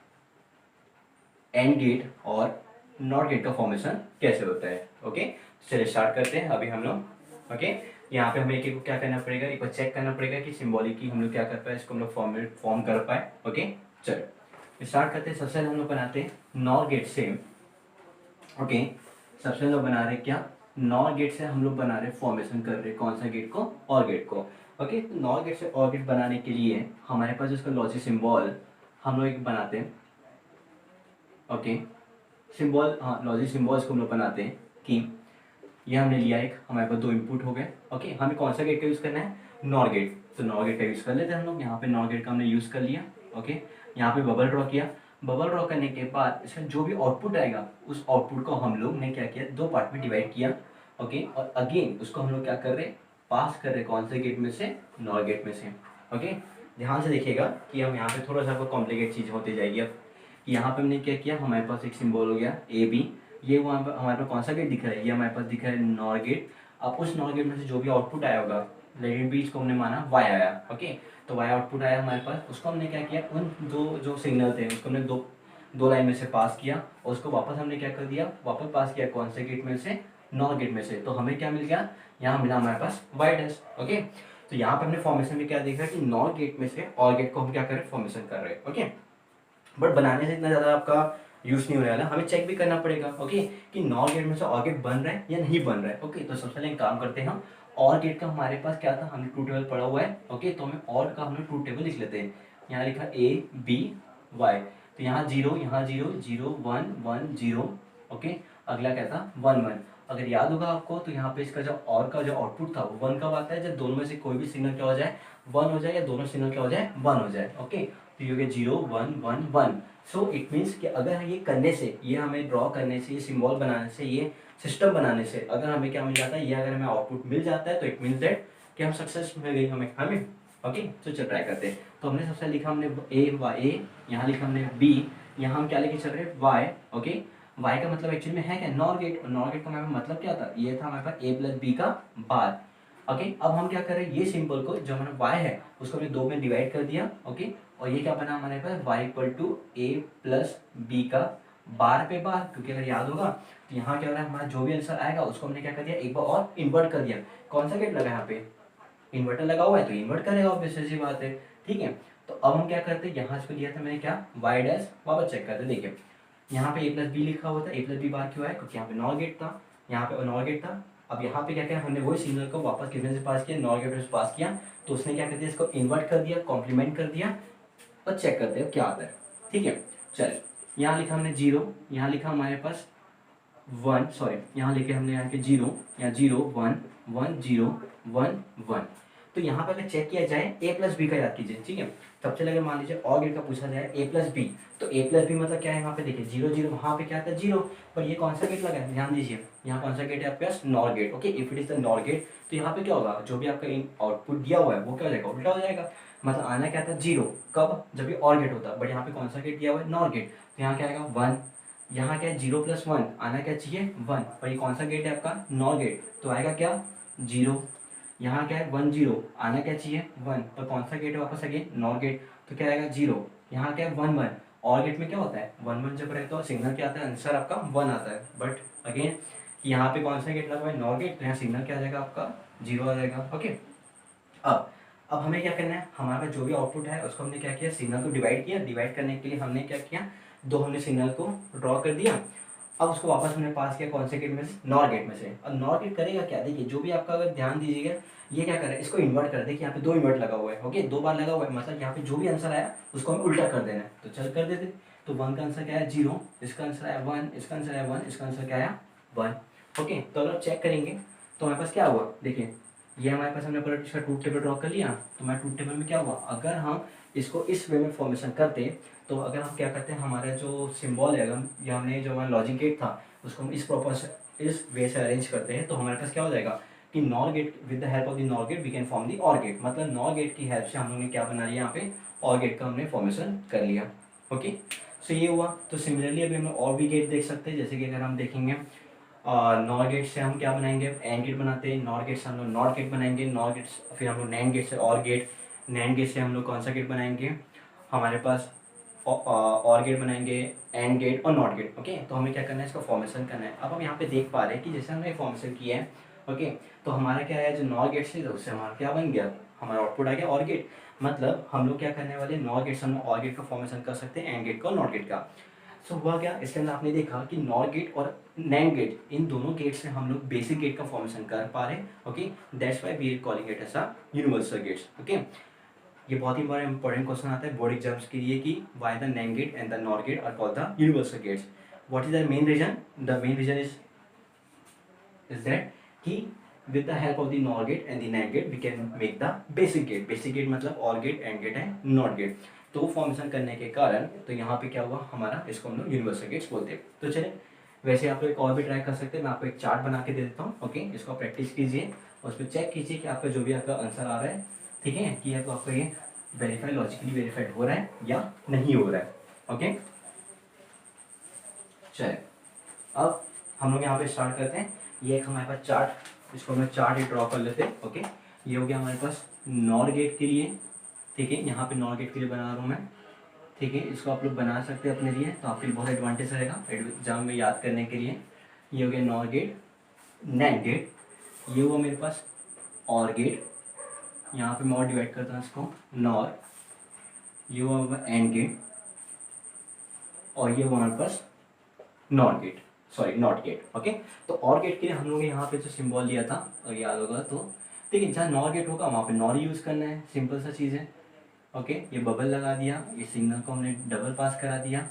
एंड गेट और नॉट गेट का फॉर्मेशन कैसे होता है। ओके, चलिए स्टार्ट करते हैं अभी हम लोग। ओके, यहाँ पे हमें एक एक क्या करना पड़ेगा, एक बार चेक करना पड़ेगा कि सिंबॉलिकली हम लोग क्या कर पाए, इसको हम लोग फॉर्म कर पाए। ओके, चलो स्टार्ट करते हैं। सबसे पहले हम लोग बनाते हैं नॉर गेट से। ओके, सबसे पहले लोग बना रहे क्या, नॉर गेट से हम लोग बना रहे फॉर्मेशन कर रहे कौन सा गेट को, और गेट को। ओके, तो नॉर गेट से और गेट बनाने के लिए हमारे पास इसका लॉजिक सिंबल हम लोग एक बनाते हैं। ओके, सिंबल, हाँ लॉजिक सिंबल्स को हम लोग बनाते हैं कि ये हमने लिया, एक हमारे पास दो इनपुट हो गए। ओके, हमें कौन सा गेट का यूज़ करना है, नॉर गेट, तो नॉर गेट का यूज़ कर लेते हैं हम लोग। यहाँ पे नॉर गेट का हमने यूज़ कर लिया। ओके, यहाँ पे बबल ड्रॉ किया। बबल ड्रॉ करने के बाद इसका जो भी आउटपुट आएगा उस आउटपुट को हम लोग ने क्या किया, दो पार्ट में डिवाइड किया। ओके, और अगेन उसको हम लोग क्या कर रहे, पास कर रहे कौन से गेट में से, नॉर गेट में से। ओके, ध्यान से देखिएगा कि हम यहाँ पे थोड़ा सा कॉम्प्लिकेट चीज़ होती जाएगी। अब यहाँ पे हमने क्या किया, हमारे पास एक सिंबल हो गया ए बी, ये वहाँ पर हमारे पास कौन सा गेट दिख रहा है, ये हमारे पास दिख रहा है नॉर गेट। अब उस नॉर गेट में से जो भी आउटपुट आया होगा, लेकिन बीच को हमने माना वाई आया। ओके, तो वाई आउटपुट आया हमारे पास, उसको हमने क्या किया, उन दो जो सिग्नल थे उसको हमने दो दो लाइन में से पास किया, और उसको वापस हमने क्या कर दिया, वापस पास किया कौन से गेट में से, नॉर गेट में से। तो हमें क्या मिल गया, यहाँ मिला हमारे पास वाई डैश। ओके, तो यहाँ पर हमने फॉर्मेशन में क्या देखा कि नॉर गेट में से और गेट को हम क्या कर रहे हैं, फॉर्मेशन कर रहे हैं। ओके, बट बनाने से इतना ज़्यादा आपका यूज़ नहीं होने वाला, हमें चेक भी करना पड़ेगा। ओके, कि नॉर गेट में से और गेट बन रहा है या नहीं बन रहा है। ओके, तो सबसे पहले एक काम करते हैं हम, और गेट का हमारे पास क्या था, हमने ट्रू टेबल पढ़ा हुआ है। ओके, तो हमें और का हमने ट्रू टेबल लिख लेते हैं। यहाँ लिखा ए बी वाई, तो यहाँ जीरो, यहाँ zero, zero one one zero. Okay, अगला क्या था, वन वन। अगर याद होगा आपको तो यहाँ पे इसका जो और का जो आउटपुट था वो वन कब आता है, जब दोनों में से कोई भी सिग्नल क्या हो जाए, वन हो जाए, या दोनों सिग्नल क्या हो जाए, वन हो जाए। ओके, तो ये हो गया zero one one one. So it means कि अगर ये करने से, ये हमें ड्रॉ करने से, ये सिंबल बनाने से, ये सिस्टम बनाने से अगर हमें क्या मिल जाता है, ये अगर हमें आउटपुट मिल जाता है, तो इट मीन्स दैट कि हम सक्सेस मिल गई हमें हमें ओके, तो चल ट्राई करते हैं। तो हमने सबसे लिखा हमने ए वाई ए, यहाँ लिखा हमने बी, यहाँ हम क्या लेके चल रहे हैं, वाई। ओके, वाई का मतलब एक्चुअली में है क्या, नॉर गेट, और नॉर गेट का हमारे मतलब क्या था, ये था हमारे पास ए प्लस बी का बार। ओके, अब हम क्या कर रहे हैं, ये सिंबल को जो हमारा वाई है उसको हमने दो में डिवाइड कर दिया। ओके, और ये क्या बना हमारे पास, Y equal to A plus B का बार पे बार, क्योंकि अगर याद होगा तो यहाँ क्या हो रहा है, हमारा जो भी आंसर आएगा उसको हमने क्या कर दिया, एक बार और इन्वर्ट कर दिया। कौन सा गेट लगा यहाँ पे, इन्वर्टर लगा हुआ है तो इन्वर्ट करेगा, ऑब्वियस सी बात है। ठीक है, तो अब हम क्या करते हैं, यहाँ इसको लिया था मैंने क्या, वाई डैश, वापस चेक करते हैं। देखिए यहाँ पे ए प्लस बी लिखा हुआ था, ए प्लस बी बार क्यों है, क्योंकि यहाँ पे नॉर गेट था, यहाँ पे नॉर गेट था। अब यहाँ पे क्या किया, हमने वही सिग्नल को वापस कितने से पास किया, नॉर गेट से पास किया, तो उसने क्या कर दिया, इसको इन्वर्ट कर दिया, कॉम्प्लीमेंट कर दिया, और चेक करते हैं क्या आता है। ठीक है, चलिए यहाँ लिखा हमने जीरो, यहाँ लिखा हमारे पास वन, सॉरी यहाँ लिखे हमने यहाँ के जीरो, यहाँ zero one one zero one one. तो यहाँ पर अगर चेक किया जाए ए प्लस बी का याद कीजिए। ठीक है, सबसे अगर मान लीजिए और गेट का पूछा जाए ए प्लस बी, तो ए प्लस बी मतलब क्या है, यहाँ पे देखिए जीरो जीरो, वहाँ पे क्या आता है जीरो, पर ये कौन सा गेट लगा है, ध्यान दीजिए यहाँ कौन सा गेट है आपके पास, nor gate. Okay, if it is the nor gate, तो यहाँ पे क्या होगा, जो भी आपका आउटपुट दिया हुआ है वो क्या हो जाएगा, उल्टा हो जाएगा। मतलब आना क्या था जीरो, कब, जब ये और गेट होता, बट यहाँ पे कौन सा गेट दिया हुआ है, नॉर गेट, तो यहाँ क्या आएगा वन। यहाँ क्या है, जीरो प्लस वन, आना क्या चाहिए वन, पर ये कौन सा गेट है आपका, नॉर गेट, तो आएगा क्या जीरो। यहाँ क्या है वन जीरो, आना क्या चाहिए वन, पर कौन सा गेट है वापस अगेन, नॉर गेट, तो क्या आएगा जीरो। यहाँ क्या है वन वन, और गेट में क्या होता है, वन वन जब रहता है तो सिग्नल क्या आता है, आंसर आपका वन आता है। बट अगेन यहाँ पे कौन सा गेट लगा हुआ है, नॉर गेट, तो यहाँ सिग्नल क्या आ जाएगा आपका, जीरो आ जाएगा। ओके, अब हमें क्या करना है, हमारा जो भी आउटपुट है उसको हमने क्या किया, सिग्नल को डिवाइड किया, डिवाइड करने के लिए हमने क्या किया, दो हमने सिग्नल को ड्रॉ कर दिया। अब उसको वापस हमने पास किया कौन से गेट में से, नॉर गेट में से। अब नॉर गेट करेगा क्या, देखिए जो भी आपका, अगर ध्यान दीजिएगा ये क्या कर रहा है, इसको इन्वर्ट कर, देखिए यहाँ पे दो इन्वर्ट लगा हुआ है। ओके, दो बार लगा हुआ है, मतलब यहाँ पे जो भी आंसर आया उसको हमें उल्टा कर देना है, तो चल कर देते। तो वन का आंसर क्या है जीरो, इसका आंसर आया वन, इसका आंसर आया वन, इसका आंसर क्या आया वन। ओके, तो अगर चेक करेंगे तो हमारे पास क्या हुआ, देखिए ये हमारे पास हमने पूरा इसका ट्रूथ टेबल ड्रॉ कर लिया। तो हमारे ट्रूथ टेबल में क्या हुआ, अगर हम इसको इस वे में फॉर्मेशन करते, तो अगर हम क्या करते हैं, हमारा जो सिंबल है, अगर ये हमने जो हमारा लॉजिक गेट था उसको हम इस प्रॉपर से, इस वे से अरेंज करते हैं, तो हमारे पास क्या हो जाएगा कि nor gate, with the help of the nor gate we can form the or gate, मतलब नॉर गेट की हेल्प से हम लोग ने क्या बना लिया, यहाँ पे और गेट का हमने फॉर्मेशन कर लिया। ओके, सो ये हुआ। तो सिमिलरली अभी हम और भी गेट देख सकते हैं, जैसे कि अगर हम देखेंगे नॉर गेट से हम क्या बनाएंगे, एंड गेट बनाते हैं, नॉर गेट से हम लोग नॉट गेट बनाएंगे, नॉर गेट फिर हम लोग नैंड गेट से और गेट, नैंड गेट से हम लोग कौन सा गेट बनाएंगे, हमारे पास और गेट बनाएंगे, एंड गेट और नॉट गेट। ओके, तो हमें क्या करना है, इसका फॉर्मेशन करना है। अब हम यहाँ पे देख पा रहे हैं कि जैसे हमने फॉर्मेशन किया है, ओके, तो हमारा क्या है, जो नॉर गेट से उससे हमारा क्या बन गया, हमारा आउटपुट आ गया और गेट। मतलब हम लोग क्या करने वाले, नॉर गेट से हम और गेट का फॉर्मेशन कर सकते हैं, एंड गेट का और नॉट गेट का। सो हुआ क्या, इसके अंदर आपने देखा कि नॉर गेट और नैंड गेट, इन दोनों गेट से हम लोग बेसिक गेट का फॉर्मेशन कर पा रहे हैं। Okay, that's why we are calling it as a universal gates. Okay, ये बहुत ही बड़ा इंपॉर्टेंट क्वेश्चन आता है बोर्ड एग्जाम्स के लिए कि why the NAND gate and the nor gate are called the universal gates. What is the main reason, the main reason is that कि with the help of the NOR gate and the NAND gate we can make the basic gate। basic gate मतलब OR gate, AND gate है, NOT gate। तो फॉर्मेशन करने के कारण तो यहाँ पे क्या हुआ हमारा, इसको हम लोग यूनिवर्सल गेट्स बोलते हैं। तो चलिए, वैसे आप लोग एक और भी ट्राई कर सकते हैं, मैं आपको एक चार्ट बना के दे देता हूँ। ओके, इसको प्रैक्टिस कीजिए और उस पर चेक कीजिए कि आपका जो भी आपका आंसर आ रहा है, ठीक है, कि आपका ये वेरीफाई, लॉजिकली वेरीफाइड हो रहा है या नहीं हो रहा है। ओके, चलिए अब हम लोग यहाँ पे स्टार्ट करते हैं। ये एक हमारे पास चार्ट, इसको हम चार्ट ही ड्रॉ कर लेते हैं। ओके, ये हो गया हमारे पास नॉर गेट के लिए, ठीक है, यहाँ पे नॉर गेट के लिए बना रहा हूँ मैं, ठीक है, इसको आप लोग बना सकते हैं अपने लिए, तो आपके लिए बहुत एडवांटेज रहेगा एग्जाम में याद करने के लिए। ये हो गया नॉर गेट, नैंड गेट, ये हुआ मेरे पास और गेट, यहाँ पे मैं और डिवाइड करता हूँ इसको, नॉर, ये हुआ एंड गेट, और ये हुआ हमारे पास not gate, sorry not gate. Okay, तो और गेट के लिए हम लोग ने यहाँ पे जो सिंबल दिया था, और याद होगा तो, ठीक है, जहाँ नॉर गेट होगा वहाँ पे नॉर यूज़ करना है, सिंपल सा चीज़ है। ओके, ये बबल लगा दिया, ये सिग्नल को हमने डबल पास करा दिया।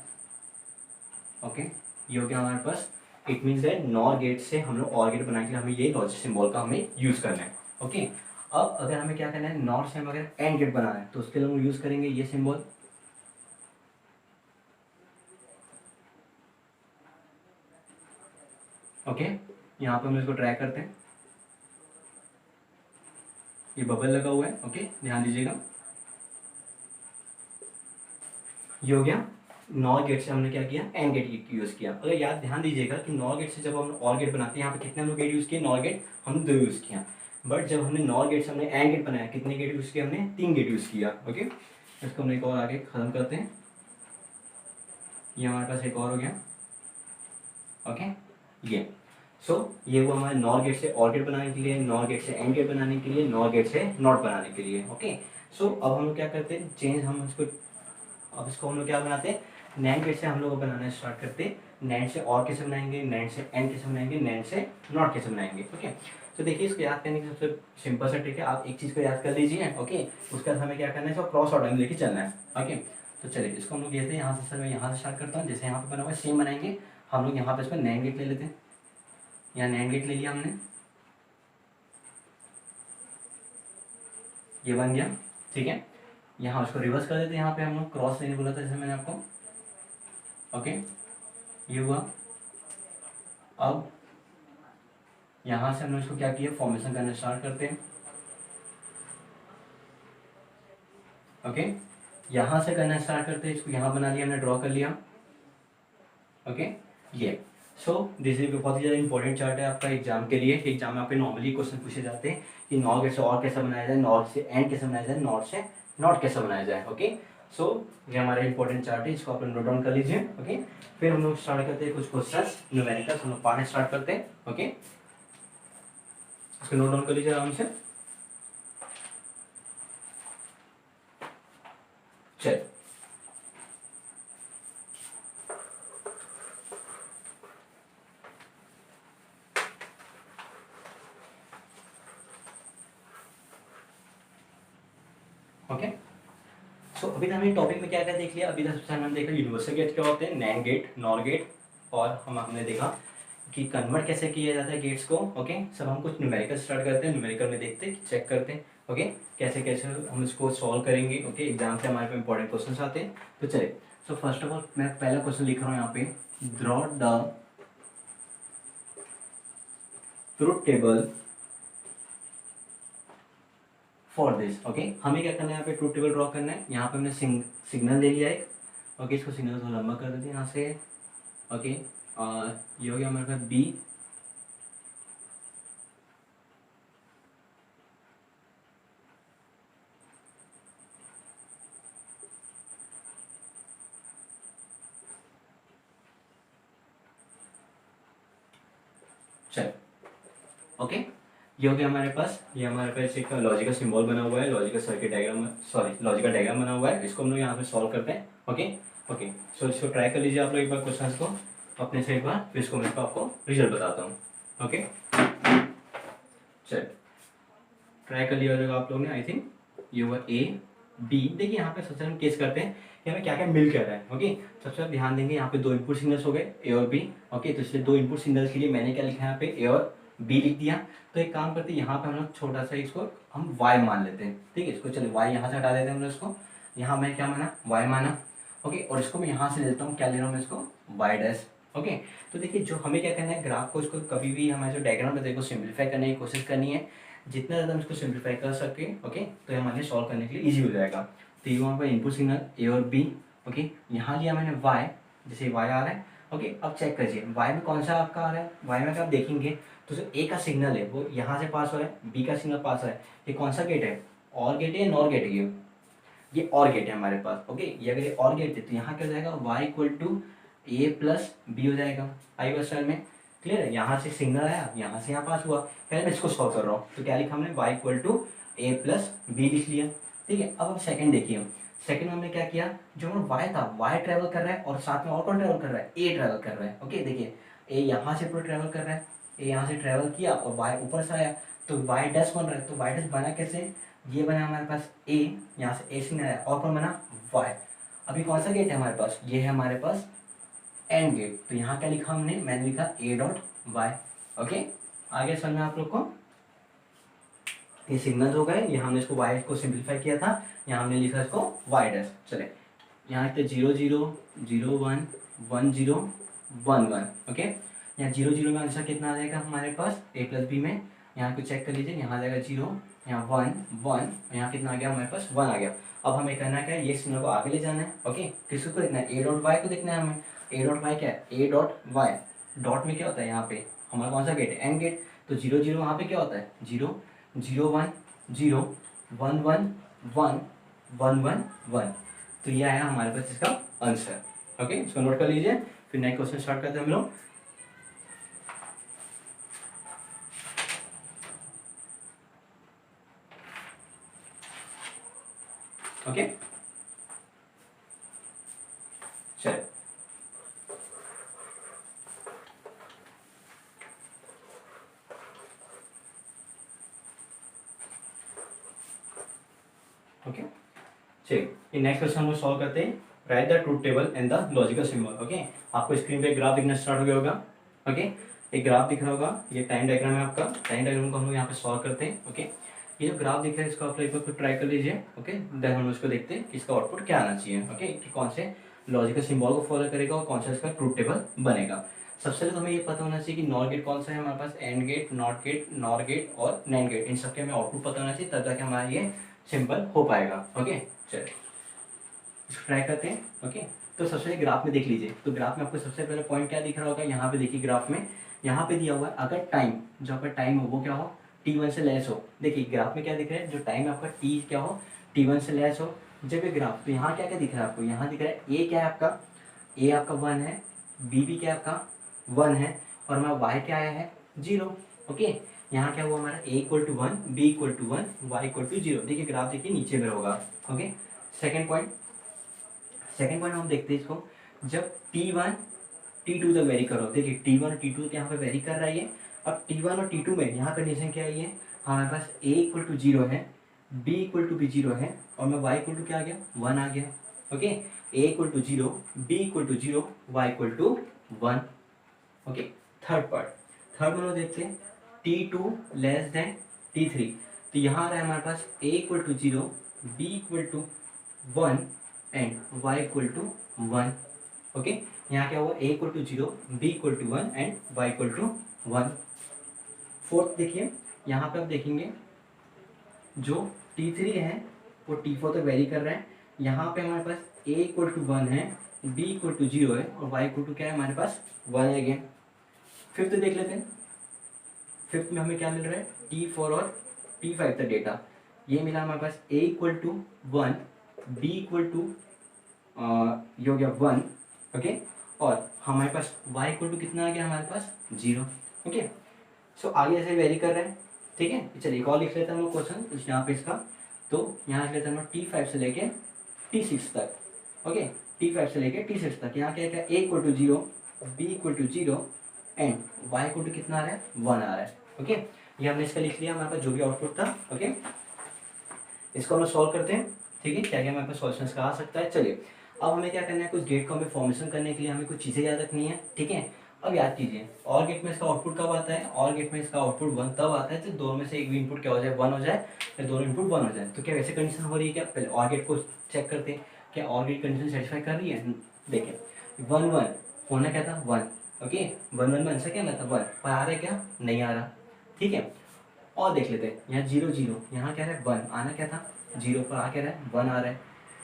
ओके, ये हो गया हमारे पास, it means that nor gate से हम लोग और गेट बनाने के लिए हमें ये लॉजिक सिंबल का हमें यूज़ करना है। ओके, अब अगर हमें क्या करना है, नॉर से हम अगर एंड गेट बनाना है तो उसके लिए हम यूज़ करेंगे ये सिंबल। ओके, यहाँ पे हम इसको ट्राई करते हैं, ये बबल लगा हुआ है। ओके, ध्यान दीजिएगा, ये हो गया नॉर गेट से हमने क्या किया, एंड गेट यूज़ किया। अगर याद ध्यान दीजिएगा कि नॉर गेट से जब हम और गेट बनाते हैं, यहाँ पे कितने हम लोग गेट यूज़ किए, नॉर गेट हमने 2 यूज़ किया। बट जब हमने नॉर गेट से हमने एंड गेट बनाया, कितने गेट यूज़ किया हमने, 3 गेट यूज़ किया। ओके, इसको हम एक और आगे ख़त्म करते हैं, ये हमारे पास एक और हो गया। ओके, ये ये हुआ हमारे नॉर गेट से और गेट बनाने के लिए, नॉर गेट से एंड गेट बनाने के लिए, नॉर गेट से नॉट बनाने के लिए। ओके, अब हम लोग क्या करते हैं, चेंज हम इसको, अब इसको हम लोग क्या बनाते हैं, नैंड गेट से हम लोग बनाना स्टार्ट करते हैं। नैंड से और कैसे बनाएंगे, नैंड से एंड कैसे बनाएंगे, नैंड से नॉट कैसे बनाएंगे। ओके, तो देखिए इसको याद करने की सबसे सिंपल सा ट्रिक है, आप एक चीज़ को याद कर लीजिए। ओके, उसके बाद हमें क्या करना है, इसको क्रॉस ऑर्डर में लेके चलना है। ओके, तो चलिए इसको हम लोग ये थे यहाँ से, सर मैं यहाँ से स्टार्ट करता हूँ, जैसे यहाँ पे बना हुआ है सेम बनाएंगे हम लोग। यहाँ पे इसको नैंड गेट ले लेते हैं, यहाँ नैंड गेट ले लिया हमने, ये बन गया, ठीक है। यहाँ उसको रिवर्स कर देते हैं, यहाँ पे हम लोग क्रॉस लेने बोला था जैसे मैंने आपको। ओके, ये हुआ। अब यहाँ से हमने इसको क्या किया, फॉर्मेशन करना स्टार्ट करते हैं। ओके, यहाँ से करना स्टार्ट करते हैं, इसको यहाँ बना लिया हमने, ड्रॉ कर लिया। ओके, ये दिस इज बहुत ही ज़्यादा इंपॉर्टेंट चार्ट है आपका एग्जाम के लिए। एग्जाम में आपके नॉर्मली क्वेश्चन पूछे जाते हैं कि नॉर कैसे और कैसे बनाया जाए, नॉर से एंड कैसे बनाया जाए, नॉर से नॉट कैसे बनाया जाए। ओके, ये हमारा इंपॉर्टेंट चार्ट है, इसको आप नोट डाउन कर लीजिए। ओके, फिर हम लोग स्टार्ट करते हैं कुछ क्वेश्चन न्यूमेरिकल्स, हम लोग पढ़ने स्टार्ट करते हैं। ओके, इसको नोट डाउन कर लीजिए आराम से। चल ओके, अभी तो हमने टॉपिक में क्या क्या देख लिया, अभी तक सबसे हमने देखा यूनिवर्सल गेट क्या होते हैं, नैंड गेट, नॉर गेट, और हमने देखा कि कन्वर्ट कैसे किया जाता है गेट्स को। ओके, सब हम कुछ न्यूमेरिकल स्टार्ट करते हैं, न्यूमेरिकल में देखते हैं, चेक करते हैं। ओके, कैसे कैसे हम इसको सॉल्व करेंगे। ओके, एग्जाम से हमारे पे इंपॉर्टेंट क्वेश्चन आते हैं। तो चलिए, फर्स्ट ऑफ ऑल मैं पहला क्वेश्चन लिख रहा हूँ यहाँ पे, draw the truth table for this. Okay, हमें क्या करना है, यहाँ पे ट्रुथ टेबल ड्रॉ करना है। यहाँ पे हमने सिग्नल ले लिया है। ओके, इसको सिग्नल को लंबा कर देते हैं यहाँ से। ओके, ये हो गया हमारे पास बी, ओके, ये हो गया हमारे पास, ये हमारे पास एक लॉजिकल सिंबल बना हुआ है, logical circuit diagram, sorry logical diagram बना हुआ है, इसको हम लोग यहाँ पे सॉल्व करते हैं। ओके ओके, सो इसको ट्राई कर लीजिए आप लोग एक बार क्वेश्चन को अपने से एक बार, फिर इसको मैं आपको रिजल्ट बताता हूँ। ओके चल ट्राई कर लिया होगा आप लोग ने, आई थिंक ये हुआ ए बी। देखिए यहाँ पे सबसे हम केस करते हैं कि हमें क्या क्या मिल कर रहा है। ओके, सबसे ध्यान देंगे यहाँ पे दो इनपुट सिग्नल्स हो गए ए और बी। ओके, तो इसलिए दो इनपुट सिग्नल्स के लिए मैंने क्या लिखा है यहाँ पे ए और बी लिख दिया। तो एक काम करते हैं, यहाँ पे हम लोग छोटा सा इसको हम वाई मान लेते हैं। ठीक है, इसको चलिए वाई यहाँ से हटा देते हैं हम लोग इसको, यहाँ मैं क्या माना वाई माना। ओके, और इसको मैं यहाँ से लेता हूँ, क्या ले रहा हूँ मैं इसको वाई डैश। ओके, तो देखिए जो हमें क्या करना है, ग्राफ को इसको कभी भी हमारे जो डायग्राम है देखो सिंप्लीफाई करने की कोशिश करनी है, जितना ज़्यादा हम इसको सिंप्लीफाई कर सके। ओके, तो हमारे लिए सॉल्व करने के लिए इजी हो जाएगा। तो ये वहाँ पर इनपुट सिग्नल ए और बी। ओके, यहाँ लिया मैंने वाई, जैसे वाई आ रहा है। ओके, अब चेक कीजिए वाई में कौन सा आपका आ रहा है, वाई में आप देखेंगे तो जो ए का सिग्नल है वो यहाँ से पास हो रहा है, बी का सिग्नल पास हो रहा है। ये कौन सा गेट है, और गेट है या नॉर गेट है, ये और गेट है हमारे पास। ओके, ये अगर ये और गेट है तो यहाँ क्या हो जाएगा Y equal to A plus B हो जाएगा। आई बस में क्लियर है, यहाँ से सिग्नल आया, यहाँ से यहाँ पास हुआ। पहले मैं इसको सॉल्व कर रहा हूँ, तो क्या लिखा हमने Y equal to A plus B लिख लिया। ठीक है, अब हम सेकंड देखिए, सेकंड में हमने क्या किया, जो हमारा वाई था वाई ट्रेवल कर रहा है और साथ में और कौन ट्रेवल कर रहा है, ए ट्रेवल कर रहा है। ओके, देखिए ए यहाँ से पूरा ट्रेवल कर रहा है, ए यहाँ से ट्रेवल किया और वाई ऊपर से आया, तो वाई डैश बन रहा है। तो वाई डैश बना कैसे, ये बना हमारे पास ए, यहाँ से ए सिग्नल आया और कौन बना वाई। अभी कौन सा गेट है हमारे पास, ये है हमारे पास एंड गेट। तो यहाँ क्या लिखा हमने, मैंने लिखा ए डॉट वाई। ओके, आगे समझ में आप लोग को, ये सिग्नल हो गए, यहाँ हमने इसको वाई को सिंप्लीफाई किया था, यहाँ हमने लिखा इसको वाई डैश। चले यहाँ लिखते 0 0 0 1 1 0 1 1। ओके, यहाँ 0 0 में आंसर कितना आ जाएगा हमारे पास ए प्लस बी में, यहाँ को चेक कर लीजिए, यहाँ आ जाएगा 0, यहाँ 1 1, यहाँ कितना आ गया हमारे पास 1 आ गया। अब हमें करना क्या है, ये सिग्नल को आगे ले जाना है। ओके, किसको देखना है, ए डॉट वाई को देखना है हमें। ए डॉट वाई क्या है, ए डॉट वाई, डॉट में क्या होता है यहाँ पे हमारा कौन सा गेट है, एंड गेट। तो 0 0 वहाँ पे क्या होता है 0 0 1 0 1 1 1 1 1 1। तो ये आया हमारे पास इसका आंसर। ओके, इसको नोट कर लीजिए, फिर नेक्स्ट क्वेश्चन स्टार्ट करते हैं हम लोग। ओके चलिए, ओके चलिए, ये नेक्स्ट क्वेश्चन हम लोग सॉल्व करते हैं। Right the truth table and the logical symbol. Okay, आपको स्क्रीन पे ग्राफ दिखना स्टार्ट हो गया होगा। ओके, एक ग्राफ दिख रहा होगा, ये टाइम डायग्राम है आपका, टाइम डायग्राम को हम लोग यहाँ पे सॉल्व करते हैं। ओके, ये जो ग्राफ दिख रहा है इसको आप एक बार ट्राई कर लीजिए। ओके, देन हम उसको देखते हैं कि इसका आउटपुट क्या आना चाहिए। ओके, कि कौन से लॉजिकल सिंबल को फॉलो करेगा और कौन सा इसका ट्रूथ टेबल बनेगा। सबसे पहले तो हमें ये पता होना चाहिए कि नॉर गेट कौन सा है हमारे पास, and gate, not gate, nor gate और नैंड गेट, इन सबके हमें आउटपुट पता होना चाहिए, तब जाके हमारा ये सिंपल हो पाएगा। ओके चलिए इसको ट्राई करते हैं। ओके, तो सबसे पहले ग्राफ में देख लीजिए, तो ग्राफ में आपको सबसे पहले पॉइंट क्या दिख रहा होगा, यहाँ पे देखिए ग्राफ में, यहाँ पे दिया हुआ है अगर टाइम, जो आपका टाइम हो वो क्या हो t1 से लेस हो। देखिए ग्राफ में क्या दिख रहा है, जो टाइम आपका t क्या हो t1 से लेस हो। जब ये ग्राफ, तो यहाँ क्या क्या दिख रहा है आपको, यहाँ दिख रहा है ए क्या है आपका, ए आपका 1 है, बी भी क्या आपका 1 है, और हमारा वाई क्या आया है 0। ओके, यहाँ क्या हुआ हमारा A equal to 1, B equal to 1, Y equal to 0। देखिए ग्राफ देखिए नीचे में होगा। Okay, second point, second point हम देखते हैं इसको, जब T1 T2 तक वेरी करो। देखिए T1 और T2 यहाँ पे वेरी कर रहा है ये। अब T1 और T2 में यहाँ कंडीशन क्या है, ये हमारे पास A इक्वल टू 0 है, B इक्वल टू भी 0 है, और मैं Y इक्वल टू क्या आ गया 1 आ गया। Okay, A equal to 0, B equal to 0, Y equal to 1। Okay, third part, third में देखते हैं T2 लेस देन T3। तो यहाँ आ रहा है हमारे पास A equal to 0, B equal to 1 and y equal to 1। Okay, यहाँ क्या हुआ a equal to 0, b equal to 1 and y equal to 1। Fourth देखिए, यहाँ पे आप देखेंगे जो T3 है वो T4 तक वेरी कर रहा है। यहाँ पे हमारे पास a इक्वल टू 1 है, b इक्वल टू 0 है, और y इक्वल टू क्या है हमारे पास 1 है अगेन। फिफ्थ देख लेते हैं, फिफ्थ में हमें क्या मिल रहा है T4 और T5 तक डेटा। ये मिला हमारे पास a equal to 1, b equal to ये हो गया 1। ओके, और हमारे पास y इक्वल टू कितना आ गया हमारे पास 0। ओके, सो आगे ऐसे वेरी कर रहे हैं, ठीक है। चलिए एक और लिख लेते हैं हम लोग क्वेश्चन यहाँ पे इसका। तो यहाँ लिख लेते हैं हम T5 से लेके T6 तक, ओके। T5 से लेके T6 तक यहाँ क्या क्या, A equal to 0, B equal to 0 and Y equal to कितना आ रहा है, 1 आ रहा है, ओके। ये हमने इसका लिख लिया, हमारे पास जो भी आउटपुट था, ओके। इसको हम लोग सॉल्व करते हैं, ठीक है। क्या क्या हमारे पास सॉल्यूशंस का आ सकता है। चलिए अब हमें क्या करना है, कुछ गेट को हमें फॉर्मेशन करने के लिए हमें कुछ चीज़ें याद रखनी है, ठीक है। अब याद कीजिए, और गेट में इसका आउटपुट कब आता है, और गेट में इसका आउटपुट 1 तब आता है जब दोनों में से एक भी इनपुट क्या हो जाए, 1 हो जाए, या दोनों इनपुट 1 हो जाए। तो क्या वैसे कंडीशन हो रही है क्या, पहले और गेट को चेक करते हैं, क्या और गेट कंडीशन सेटिस्फाई कर रही है। देखिए 1 1 होना क्या था, 1, ओके। 1 1 में आंसर क्या था, 1, पर आ रहा है क्या, नहीं आ रहा, ठीक है। और देख लेते हैं, यहाँ 0 0, यहाँ क्या रहा है 1, आना क्या था 0, पर आ क्या रहा है 1 आ रहा है।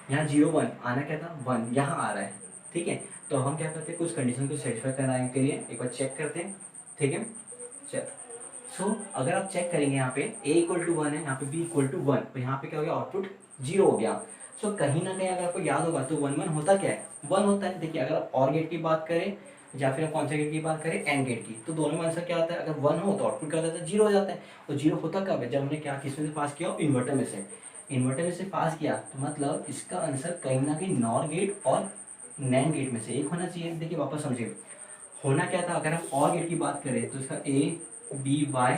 यहाँ 0 1 आना क्या था 1, यहाँ आ रहा है, ठीक है। तो हम क्या करते हैं, कुछ कंडीशन को सेटिस्फाई कराने के लिए एक बार चेक करते हैं, ठीक है। चल सो अगर आप चेक करेंगे यहाँ पे A इक्वल टू 1 है, यहाँ पे B इक्वल टू 1, तो यहाँ पे क्या हो गया, आउटपुट 0 हो गया। सो कहीं ना कहीं अगर आपको याद होगा तो 1 1 होता क्या है, 1 होता है। देखिए अगर आप और गेट की बात करें या फिर आप कौन से गेट की बात करें, एंड गेट की, तो दोनों में आंसर क्या आता है, अगर 1 हो तो आउटपुट क्या हो जाता है, 0 हो जाता है। और 0 होता कब है, जब हमने क्या किस में से पास किया, इन्वर्टर में से। इन्वर्टर में से पास किया तो मतलब इसका आंसर कहीं ना कहीं नॉर गेट और नैंड गेट में से एक होना चाहिए। देखिए वापस समझिए, होना क्या था, अगर हम और गेट की बात करें तो इसका A B Y,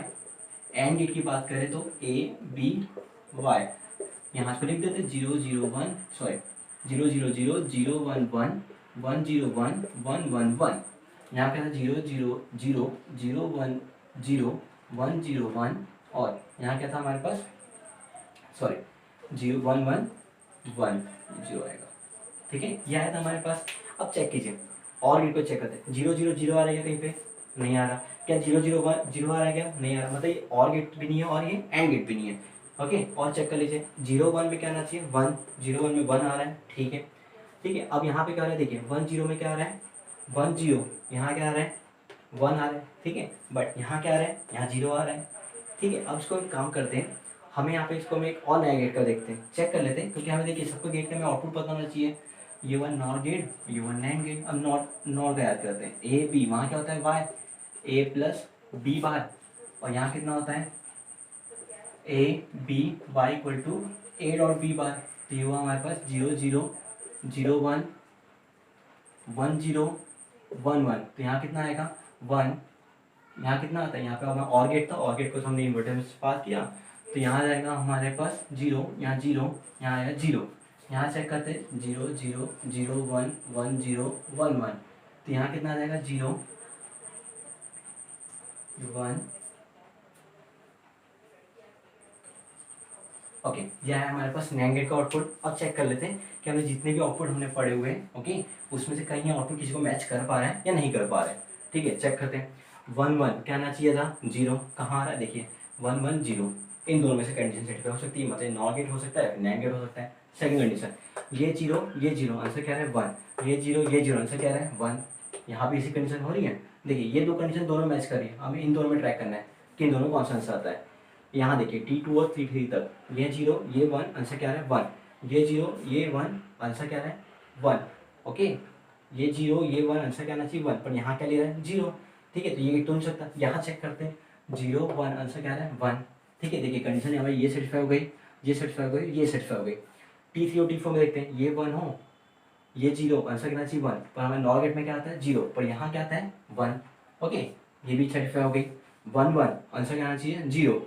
AND gate की बात करें तो A B Y। यहाँ पे लिख देते 0 0 1, सॉरी 0 0 0 0 1 1 1 0 1 1 1 1। यहाँ पे था 0 0 0 0 1 0 1 0 1, और यहाँ क्या था हमारे पास, सॉरी 0 1 1 1 0 आएगा, ठीक है। यह आया था हमारे पास। अब चेक कीजिए, और गेट को चेक करते हैं, 0 0 0 आ रहा है क्या कहीं पे, नहीं आ रहा। क्या 0 0 1 0 आ रहा है क्या, नहीं आ रहा। मतलब ये और गेट भी नहीं है और ये एंड गेट भी नहीं है, ओके। और चेक कर लीजिए, 0 1 में क्या आना चाहिए, 1, 0 1 में 1 आ रहा है, ठीक है। ठीक है, अब यहाँ पे क्या आ रहा है, देखिए 1 0 में क्या आ रहा है, 1 0, यहाँ क्या आ रहा है 1 आ रहा है, ठीक है। बट यहाँ क्या आ रहा है, यहाँ 0 आ रहा है, ठीक है। अब इसको एक काम करते हैं, हमें यहाँ पे इसको हम एक और नया गेट का देखते हैं, चेक कर लेते हैं, क्योंकि हमें देखिए सबको गेट का हमें आउटपुट पता होना चाहिए। ये वन नॉर गेट, ये वन नैंड गेट। अब नॉर का याद करते हैं, ए बी, वहाँ क्या होता है Y, A plus B bar, और यहाँ कितना होता है A B Y equal to A dot B bar. तो ये हुआ हमारे पास 0 0 0 1 1 0 1 1। तो यहाँ कितना आएगा 1, यहाँ कितना आता है, यहाँ पे हमारा और गेट था, और गेट को तो हमने इन्वर्टर में पास किया, तो यहाँ जाएगा हमारे पास 0, यहाँ 0, यहाँ आएगा 0। यहाँ चेक करते 0 0 0 1 1 0 1 1। तो यहाँ कितना आ जाएगा 0 1, ओके। यह है हमारे पास नैंड गेट का आउटपुट। अब चेक कर लेते हैं कि हमने जितने भी आउटपुट हमने पढ़े हुए हैं, ओके, उसमें से कहीं आउटपुट किसी को मैच कर पा रहे हैं या नहीं कर पा रहे हैं, ठीक है। चेक करते हैं, 1 1 क्या आना चाहिए था, 0, कहाँ आ रहा है, देखिए 1 1 0। इन दोनों में से कंडीशन सेटिस्फाई हो सकती है, मतलब नॉर गेट हो सकता है, नैंड गेट हो सकता है। सेकंड कंडीशन, ये 0 ये 0, आंसर क्या है 1, ये 0 ये 0, आंसर क्या है 1। यहाँ भी इसी कंडीशन हो रही है। देखिए ये दो कंडीशन दोनों मैच कर रही है, हमें इन दोनों में ट्रैक करना है कि इन दोनों कौन सा आंसर आता है। यहाँ देखिए T2 और T3 तक, ये 0 ये 1, आंसर क्या है 1, ये 0 ये 1, आंसर क्या है 1, ओके। ये 0 ये 1, आंसर क्या आना चाहिए 1, पर यहाँ क्या ले रहा है 0, ठीक है। तो ये तो नहीं सकता। यहाँ चेक करते हैं 0 1, आंसर क्या है 1, ठीक है। देखिए कंडीशन हमारी ये सेटिस्फाई हो गई, ये सेटिस्फाई हो गई, ये सेटिस्फाई हो गई। T3 और T4 में देखते हैं, ये 1 हो, ये 0, आंसर क्या चाहिए 1, पर हमें नॉर गेट में क्या आता है 0, पर यहाँ क्या आता है 1, ओके। ये भी सेटिस्फाई हो गई। 1 1, आंसर क्या आना चाहिए 0,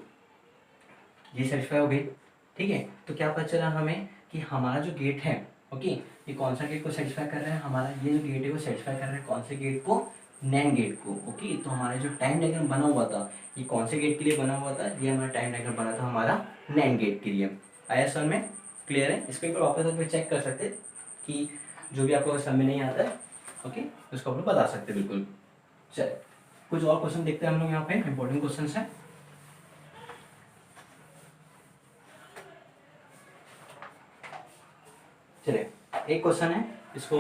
ये सेटिस्फाई हो गई, ठीक है। तो क्या पता चला हमें कि हमारा जो गेट है, ओके, ये कौन सा गेट को सेटिस्फाई कर रहा है, हमारा ये जो गेट है वो सेटिस्फाई कर रहा है कौन से गेट को, नैंड गेट को, ओके। तो हमारा जो टाइम डायग्राम बना हुआ था, ये कौन से गेट के लिए बना हुआ था, ये हमारा टाइम डायग्राम बना था हमारा नैंड गेट के लिए। आया सर में, क्लियर है। इसको एक बार वापस आप चेक कर सकते हैं कि जो भी आपको समझ में नहीं आता है, ओके, उसको आप लोग बता सकते हैं बिल्कुल। चलिए कुछ और क्वेश्चन देखते हैं हम लोग, यहाँ पे इंपॉर्टेंट क्वेश्चन है। चलिए एक क्वेश्चन है, इसको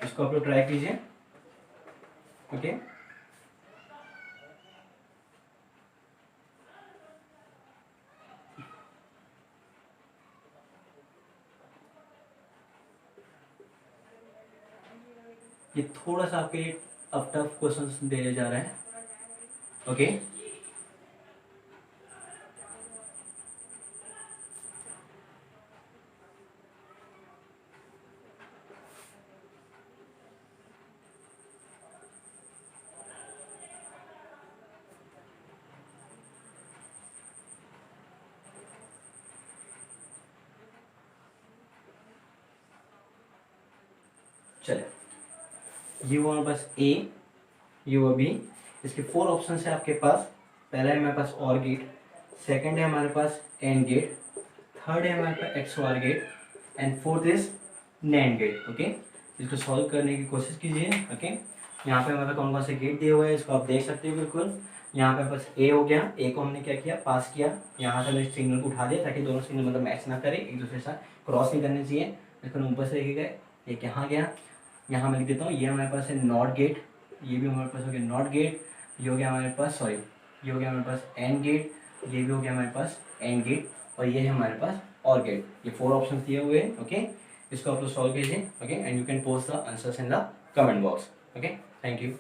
इसको आप लोग ट्राई कीजिए, ओके। ये थोड़ा सा आपके अब टफ क्वेश्चन दे जा रहा है, ओके। चले, ये हुआ हमारे पास ए, ये हुआ बी। इसके 4 ऑप्शन है आपके पास। पहला है हमारे पास और गेट, सेकंड है हमारे पास एंड गेट, थर्ड है हमारे पास XOR gate, and fourth is NAND gate. Okay, इसको सॉल्व करने की कोशिश कीजिए। ओके, यहाँ पे हमारे पास कौन कौन से गेट दिए हुए हैं इसको आप देख सकते हो। बिल्कुल यहाँ पे बस ए हो गया, ए को हमने क्या किया, पास किया। यहाँ से हमने सिग्नल को उठा दिया ताकि दोनों सिग्नल मतलब मैच ना करे, एक दूसरे के साथ क्रॉस नहीं करने चाहिए। लेकिन ऊपर से लेके गए, एक यहाँ गया, यहाँ मैं लिख देता हूँ, ये हमारे पास है नॉट गेट, ये भी हमारे पास हो गया नॉट गेट, ये हो गया हमारे पास, सॉरी ये हो गया हमारे पास एंड गेट, ये भी हो गया हमारे पास एंड गेट, और ये है हमारे पास और गेट। ये 4 ऑप्शन दिए हुए हैं। ओके, इसको आप लोग सॉल्व कीजिए। Okay, and you can post the answers in the comment box. Okay, thank you.